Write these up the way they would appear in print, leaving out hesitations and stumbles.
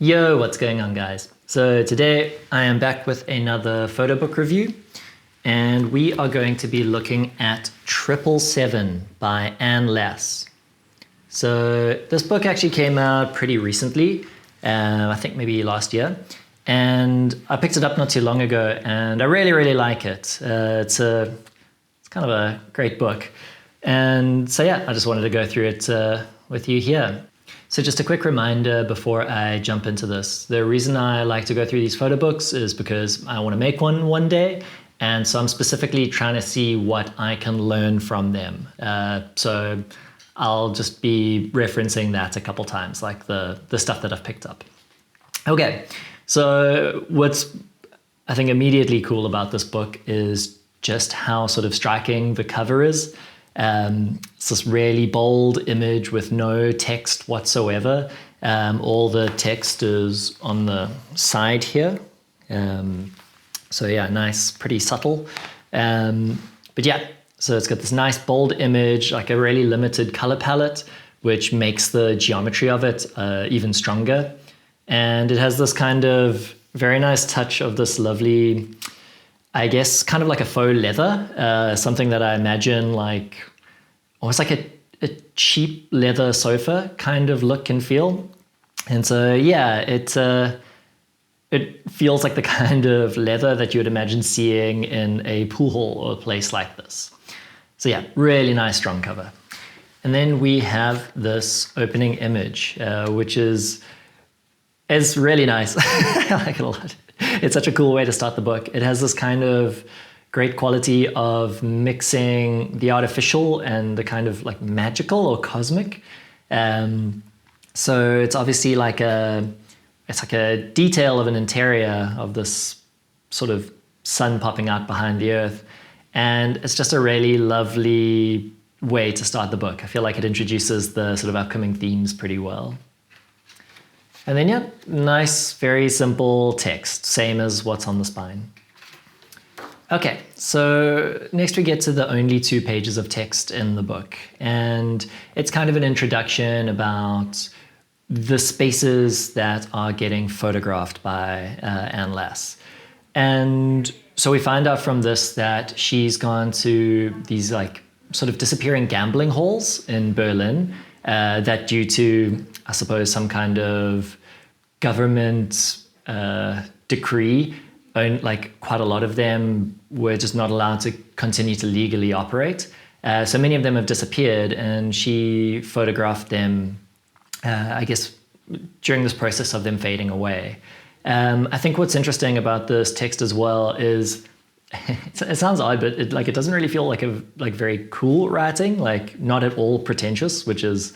Yo, what's going on, guys? So today I am back with another photo book review, and we are going to be looking at 777 by Anne Lass. So this book actually came out pretty recently, I think maybe last year, and I picked it up not too long ago, and I really like it. It's kind of a great book, and so yeah, I just wanted to go through it with you here. So just a quick reminder before I jump into this. The reason I like to go through these photo books is because I want to make one day. And so I'm specifically trying to see what I can learn from them. So I'll just be referencing that a couple times, like the stuff that I've picked up. Okay, so what's I think immediately cool about this book is just how sort of striking the cover is. It's this really bold image with no text whatsoever. All the text is on the side here. So yeah, nice, pretty subtle. But yeah, so it's got this nice bold image, like a really limited color palette, which makes the geometry of it even stronger. And it has this kind of very nice touch of this lovely, I guess, kind of like a faux leather, something that I imagine like almost like a cheap leather sofa kind of look and feel. And so, yeah, it feels like the kind of leather that you would imagine seeing in a pool hall or a place like this. So yeah, really nice, strong cover. And then we have this opening image, which is really nice. I like it a lot. It's such a cool way to start the book. It has this kind of great quality of mixing the artificial and the kind of like magical or cosmic. So it's obviously like a detail of an interior of this sort of sun popping out behind the earth. And it's just a really lovely way to start the book. I feel like it introduces the sort of upcoming themes pretty well. And then, yeah, nice, very simple text, same as what's on the spine. Okay, so next we get to the only 2 pages of text in the book. And it's kind of an introduction about the spaces that are getting photographed by Anne Lass. And so we find out from this that she's gone to these like sort of disappearing gambling halls in Berlin that due to, I suppose, some kind of government decree, like quite a lot of them were just not allowed to continue to legally operate. So many of them have disappeared, and she photographed them, I guess, during this process of them fading away. I think what's interesting about this text as well is, it sounds odd, but it doesn't really feel like very cool writing, like not at all pretentious, which is,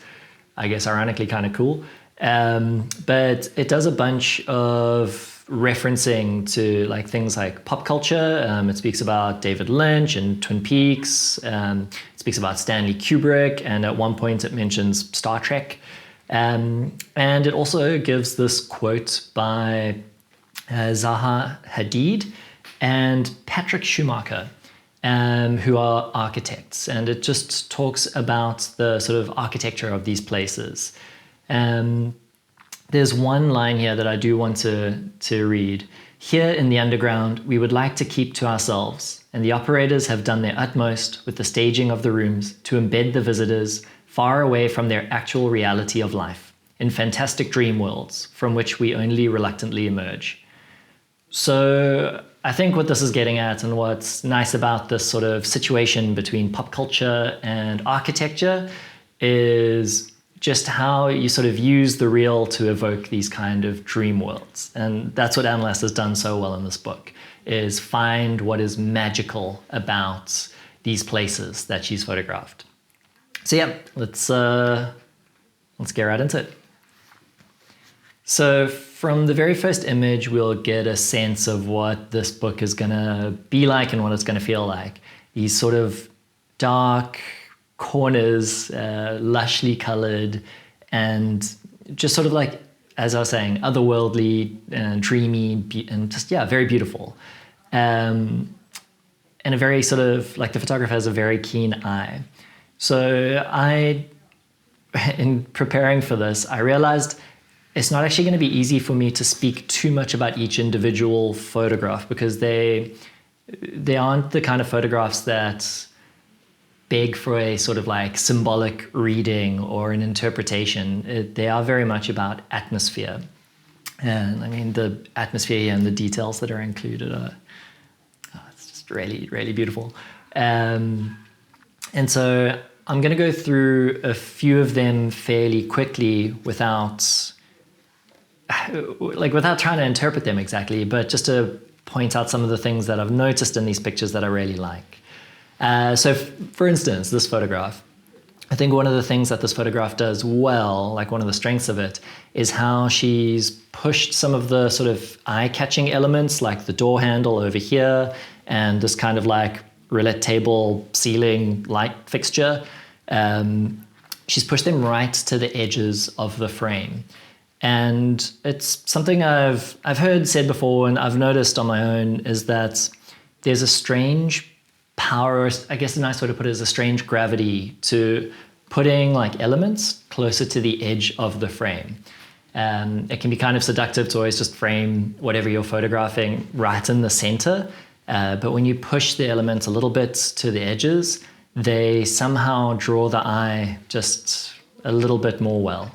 I guess, ironically kind of cool. But it does a bunch of referencing to like things like pop culture. It speaks about David Lynch and Twin Peaks. It speaks about Stanley Kubrick, and at one point it mentions Star Trek. And it also gives this quote by Zaha Hadid and Patrick Schumacher, who are architects. And it just talks about the sort of architecture of these places. There's one line here that I do want to read. Here in the underground, we would like to keep to ourselves, and the operators have done their utmost with the staging of the rooms to embed the visitors far away from their actual reality of life, in fantastic dream worlds from which we only reluctantly emerge. So I think what this is getting at, and what's nice about this sort of situation between pop culture and architecture, is just how you sort of use the real to evoke these kind of dream worlds. And that's what Anne Lass has done so well in this book, is find what is magical about these places that she's photographed. So yeah, let's get right into it. So from the very first image, we'll get a sense of what this book is gonna be like and what it's gonna feel like. These sort of dark corners, lushly colored, and just sort of like, as I was saying, otherworldly and dreamy, and just, yeah, very beautiful. And a very sort of, like, the photographer has a very keen eye. So in preparing for this, I realized it's not actually going to be easy for me to speak too much about each individual photograph, because they aren't the kind of photographs that beg for a sort of like symbolic reading or an interpretation. They are very much about atmosphere. And I mean, the atmosphere and the details that are included are, it's just really, really beautiful. And so I'm going to go through a few of them fairly quickly without trying to interpret them exactly, but just to point out some of the things that I've noticed in these pictures that I really like. So for instance, this photograph, I think one of the things that this photograph does well, like one of the strengths of it, is how she's pushed some of the sort of eye-catching elements, like the door handle over here and this kind of like roulette table ceiling light fixture. She's pushed them right to the edges of the frame. And it's something I've heard said before, and I've noticed on my own, is that there's a strange power, I guess a nice way to put it is a strange gravity to putting like elements closer to the edge of the frame. It can be kind of seductive to always just frame whatever you're photographing right in the center. But when you push the elements a little bit to the edges, they somehow draw the eye just a little bit more well.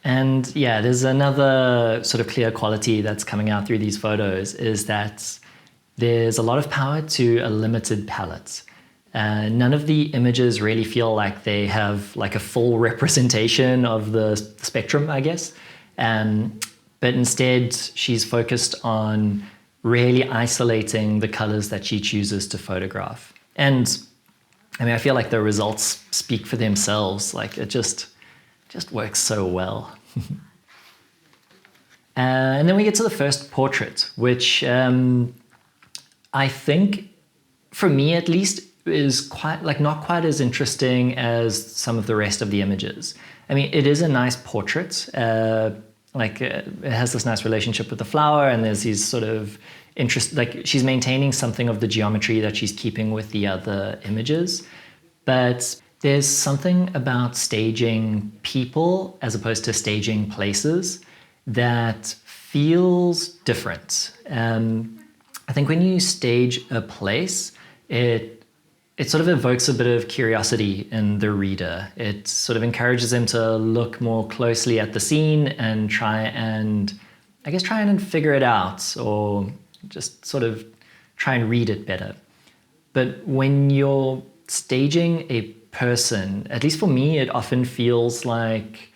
And yeah, there's another sort of clear quality that's coming out through these photos, is that there's a lot of power to a limited palette. None of the images really feel like they have like a full representation of the spectrum, I guess. But instead, she's focused on really isolating the colors that she chooses to photograph. And I mean, I feel like the results speak for themselves. Like it just works so well. And then we get to the first portrait, which I think, for me at least, is quite like not quite as interesting as some of the rest of the images. I mean, it is a nice portrait. It has this nice relationship with the flower, and there's these sort of like she's maintaining something of the geometry that she's keeping with the other images. But there's something about staging people as opposed to staging places that feels different. I think when you stage a place, it sort of evokes a bit of curiosity in the reader. It sort of encourages them to look more closely at the scene and try and figure it out, or just sort of try and read it better. But when you're staging a person, at least for me, it often feels like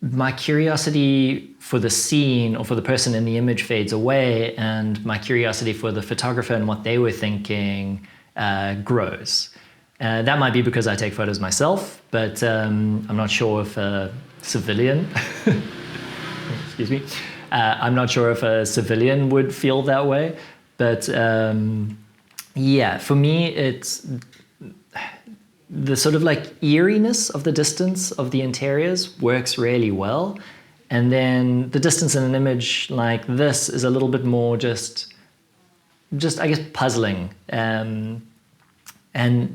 my curiosity for the scene or for the person in the image fades away, and my curiosity for the photographer and what they were thinking grows. That might be because I take photos myself, but I'm not sure if a civilian, excuse me, I'm not sure if a civilian would feel that way. But yeah, for me, it's the sort of like eeriness of the distance of the interiors works really well. And then the distance in an image like this is a little bit more just I guess, puzzling, and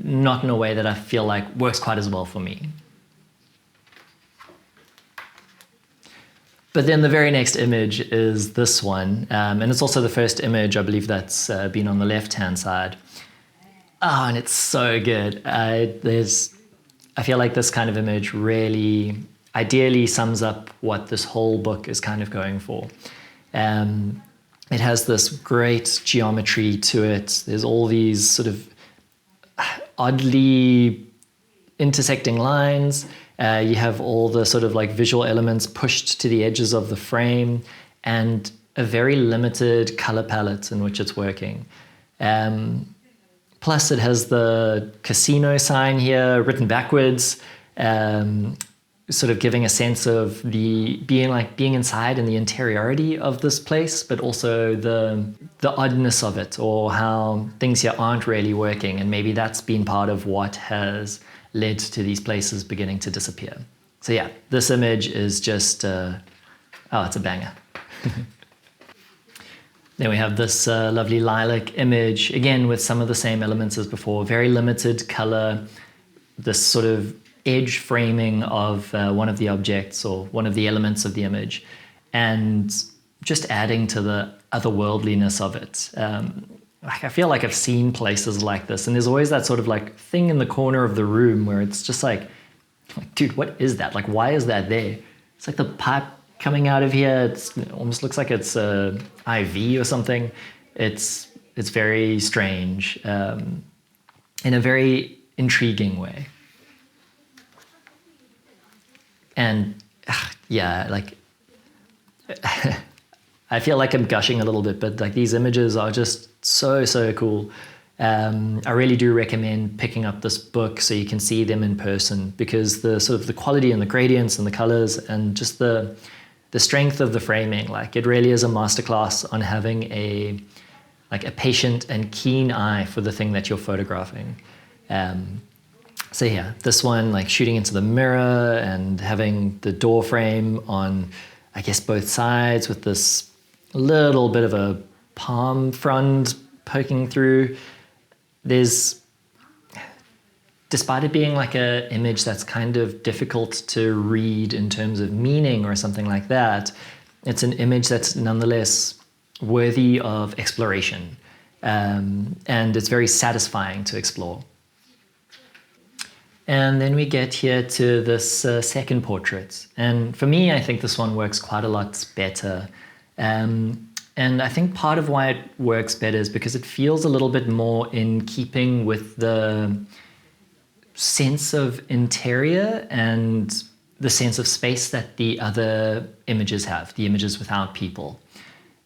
not in a way that I feel like works quite as well for me. But then the very next image is this one, and it's also the first image, I believe, that's been on the left-hand side. Oh, and it's so good. I feel like this kind of image really ideally sums up what this whole book is kind of going for. It has this great geometry to it. There's all these sort of oddly intersecting lines. You have all the sort of like visual elements pushed to the edges of the frame, and a very limited color palette in which it's working. Plus it has the casino sign here written backwards, sort of giving a sense of being inside and the interiority of this place, but also the oddness of it, or how things here aren't really working. And maybe that's been part of what has led to these places beginning to disappear. So yeah, this image is just, it's a banger. Then we have this lovely lilac image, again with some of the same elements as before, very limited color, this sort of edge framing of one of the objects or one of the elements of the image, and just adding to the otherworldliness of it. I feel like I've seen places like this, and there's always that sort of like thing in the corner of the room where it's just like, dude, what is that? Like, why is that there? It's like the pipe coming out of here. It almost looks like it's a IV or something. It's very strange, in a very intriguing way. And yeah, like I feel like I'm gushing a little bit, but like these images are just so cool. I really do recommend picking up this book so you can see them in person, because the sort of the quality and the gradients and the colors and just the strength of the framing, like it really is a masterclass on having a patient and keen eye for the thing that you're photographing. So yeah, this one, like shooting into the mirror and having the door frame on, I guess, both sides with this little bit of a palm frond poking through. Despite it being like an image that's kind of difficult to read in terms of meaning or something like that, it's an image that's nonetheless worthy of exploration. And it's very satisfying to explore. And then we get here to this second portrait. And for me, I think this one works quite a lot better. And I think part of why it works better is because it feels a little bit more in keeping with the sense of interior and the sense of space that the other images have, the images without people.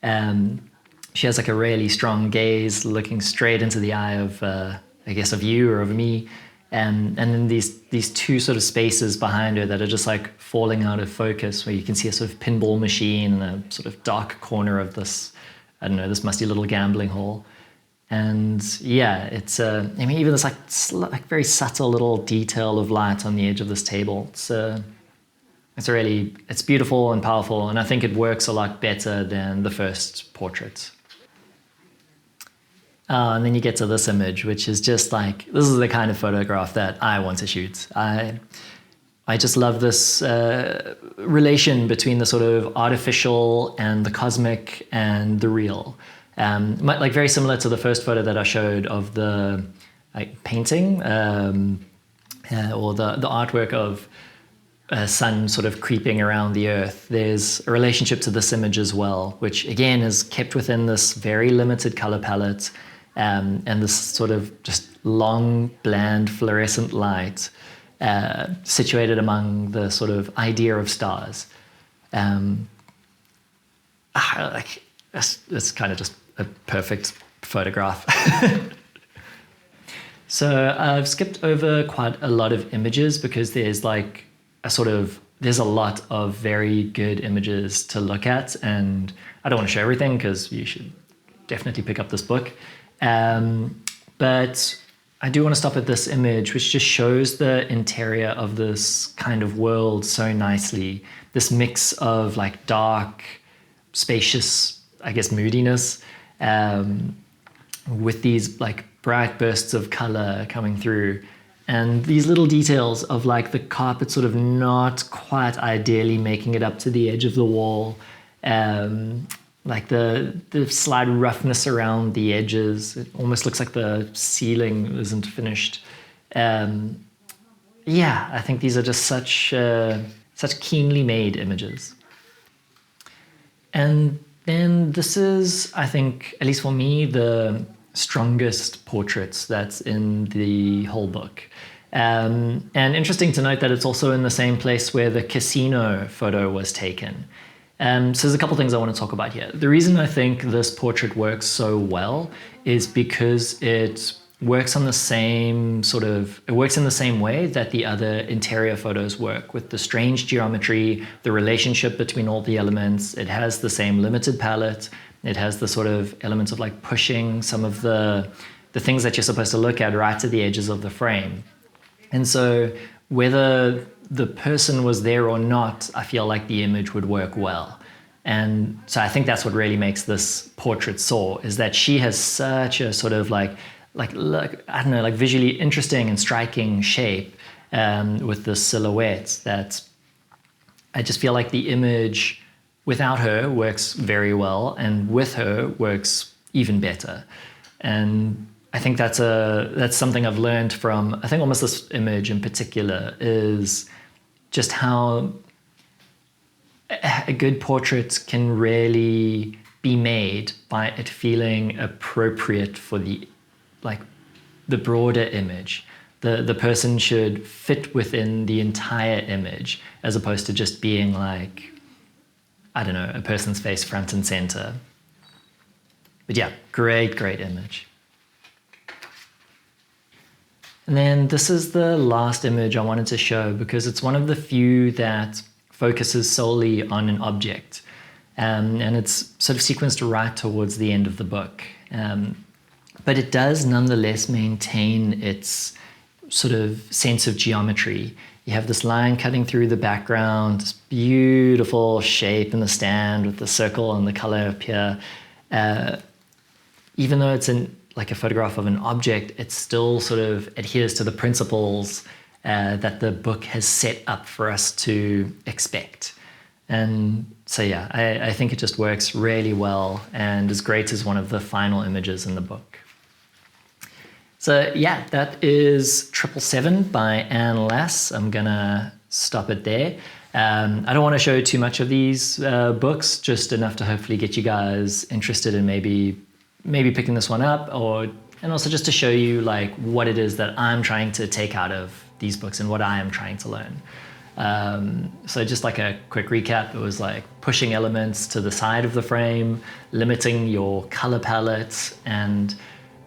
She has like a really strong gaze looking straight into the eye of, I guess, of you or of me. And then these two sort of spaces behind her that are just like falling out of focus, where you can see a sort of pinball machine in a sort of dark corner of this, I don't know, this musty little gambling hall. And yeah, it's, I mean, even this like very subtle little detail of light on the edge of this table. It's beautiful and powerful, and I think it works a lot better than the first portrait. And then you get to this image, which is just like, this is the kind of photograph that I want to shoot. I just love this relation between the sort of artificial and the cosmic and the real. Like very similar to the first photo that I showed of the painting or the artwork of a sun sort of creeping around the earth. There's a relationship to this image as well, which again is kept within this very limited color palette. And this sort of just long, bland, fluorescent light situated among the sort of idea of stars. It's kind of just a perfect photograph. So I've skipped over quite a lot of images because there's like there's a lot of very good images to look at, and I don't want to show everything because you should definitely pick up this book. But I do want to stop at this image, which just shows the interior of this kind of world so nicely. This mix of like dark, spacious, I guess, moodiness, with these like bright bursts of color coming through. And these little details of like the carpet sort of not quite ideally making it up to the edge of the wall. Like the slight roughness around the edges. It almost looks like the ceiling isn't finished. Yeah, I think these are just such keenly made images. And then this is, I think, at least for me, the strongest portraits that's in the whole book. And interesting to note that it's also in the same place where the casino photo was taken. So there's a couple things I want to talk about here. The reason I think this portrait works so well is because it works in the same way that the other interior photos work, with the strange geometry, the relationship between all the elements. It has the same limited palette. It has the sort of elements of like pushing some of the things that you're supposed to look at right to the edges of the frame. And so whether the person was there or not, I feel like the image would work well. And so I think that's what really makes this portrait soar, is that she has such a sort of like I don't know, like visually interesting and striking shape. with the silhouette, that I just feel like the image without her works very well, and with her works even better. And I think that's something I've learned from, I think almost this image in particular, is just how a good portrait can really be made by it feeling appropriate for the broader image. The person should fit within the entire image, as opposed to just being like, I don't know, a person's face front and center. But yeah, great image. And then this is the last image I wanted to show, because it's one of the few that focuses solely on an object. And it's sort of sequenced right towards the end of the book. But it does nonetheless maintain its sort of sense of geometry. You have this line cutting through the background, this beautiful shape in the stand with the circle and the color up here. Even though it's like a photograph of an object, it still sort of adheres to the principles that the book has set up for us to expect. And so yeah, I think it just works really well and is great as one of the final images in the book. So yeah, that is 777 by Anne Lass. I'm gonna stop it there. I don't want to show too much of these books, just enough to hopefully get you guys interested in maybe picking this one up, and also just to show you like what it is that I'm trying to take out of these books and what I am trying to learn. So just like a quick recap, it was like pushing elements to the side of the frame, limiting your color palette, and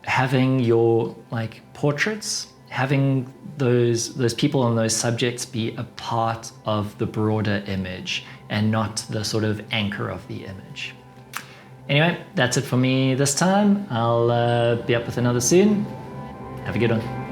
having your like portraits, having those people and those subjects be a part of the broader image and not the sort of anchor of the image. Anyway, that's it for me this time. I'll be up with another soon. Have a good one.